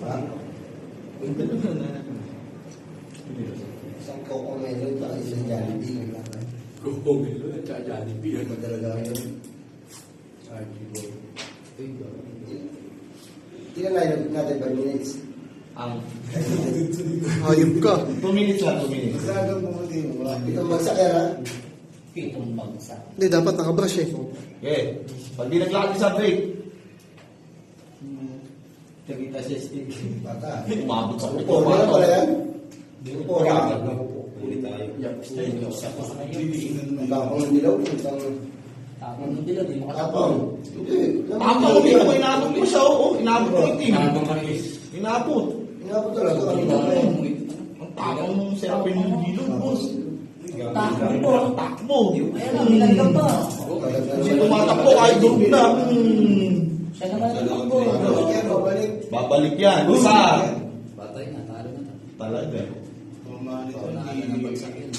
Ha? Ito naman na. Isang Coco Melon at isang Jollibee. Coco Melon at saka Jollibee. Ano talaga yun? Archie Boy. Ilan line natin 5 minutes? Ang Hayop ka. 2 minutes lang, 2 minutes. Masyadong pumunti mo. Itong bagsak yan ha? Pitong bagsak. Hindi, dapat nakabrush eh. Okay. Pag di naglakad sa break, Nakita siya stick. Bata. umabot sa Upo, meron pala yan? Upo, ha? Ulit tayo. Isa pa sa kanya. Ang tapang ng dilaw. Isang Tapon ng dilaw, di mo tapang. Hindi. Tama ko, dito ko inabot ko siya, oo. Inabot ko yung team. Tapon kami. Inabot. Inabot talaga. Ang tapang ng serapin ng gilong, boss. Takbo po. Takbo. Ayan na, binalikan pa. Kasi tumatakbo kahit doon na. Siya naman ang takbo. Yan, babalik. Babalik yan. Isa. Batay na, talo na. Talaga. Paunahan na ng bagsak yun.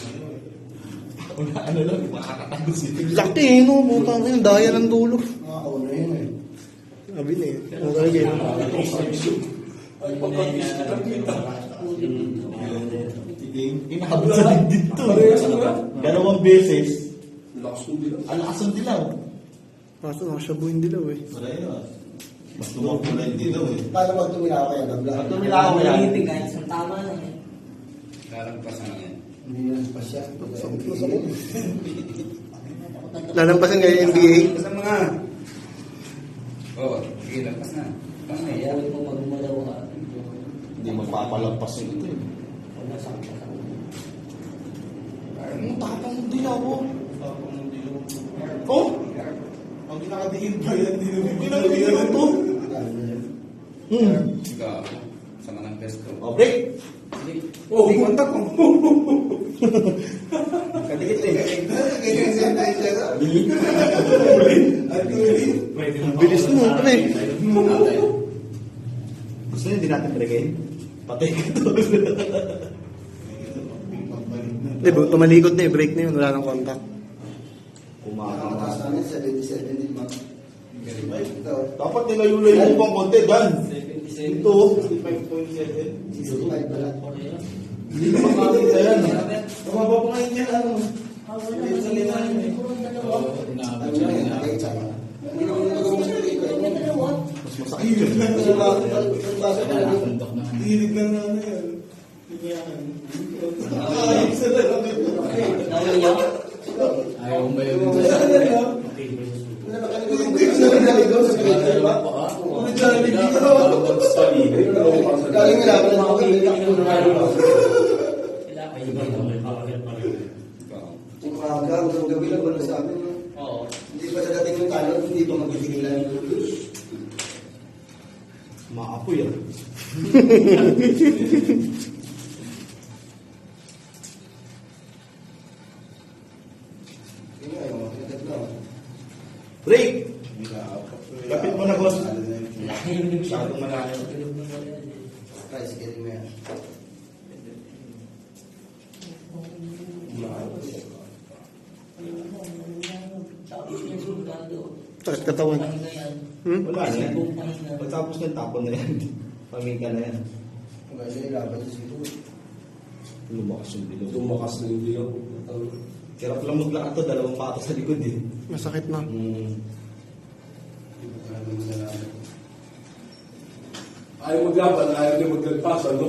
Wala ano lang, makakatago sila. Laki eh, no? Butang yun, daya ng dulo. Nakakauna yun eh. Sabi na eh. Ano talaga yun? Ay, pagkakis na kita. Inahabot sa dibdib to. Dalawang beses. Lakas ko din. Ang lakas ng dilaw. Kaso nakasyabuhin dilaw eh. Mas tumapula yung dilaw eh. Paano pag tumilaw kaya? Pag tumilaw ko yan. Hindi kahit isang tama lang eh. Lalampasan yan. Hindi na pa siya. Lalampasan kayo yung NBA. Basta mga. Oo, sige, lampas na. Tama Kaya yan. huwag mo magumalaw ka. Hindi magpapalampas yung ito eh. Wala sa akin. Ang tapang ng dilaw oh. Oh? Pag nakadiin pa yan, Pinagdilaw to. Ikaw, sama ng pesto. Oh, break. Oh, kontak ko. Kadikit eh. Ganyan siya na siya. At tuloy. Bilis mo, ano eh. Gusto niyo hindi natin breakin? Patay ka to. Hindi, tumalikod na eh. Break na yun, wala nang contact. Nakataas namin 77 din mga. Ito. Dapat nilayo-layo mo pang konti, Dan. 77. Ito. 65 pala. Hindi na makakita yan. Tumaba pa ngayon yan, ano? Wala sa liwan. Purong dalawa. Ano na yun, nakikita. Hindi naman nagawin sa Purong dalawa. Mas masakit yun. Kasi basa pa rin. Hilig lang na ano yan. Naiyak. Ayaw mo yun. Galing nga lang ako Sila kayo ba ito? Kung maaga, hanggang gabi lang wala sa amin. Oo. Hindi pa dadating ng talon, hindi pa magtitigilan yung lulus. Maapoy ah. Yun nga, yung mga kinagat na. Break! Kapit mo na, boss. Masyadong malayo. Price, getting mo yan. Tapos yung soldado. Sakit katawan. Pahinga yan. Wala na yan. Buong pahinga. Pagtapos ng tapon na yan. Pamika na yan. Kung kasi ilaban sa siguro. Lumakas yung dilaw. Tumakas na yung dilaw. Kirap lang maglakad to, dalawang pato sa likod eh. Masakit na. Ayaw maglaban, ayaw niya maglagpas, ano?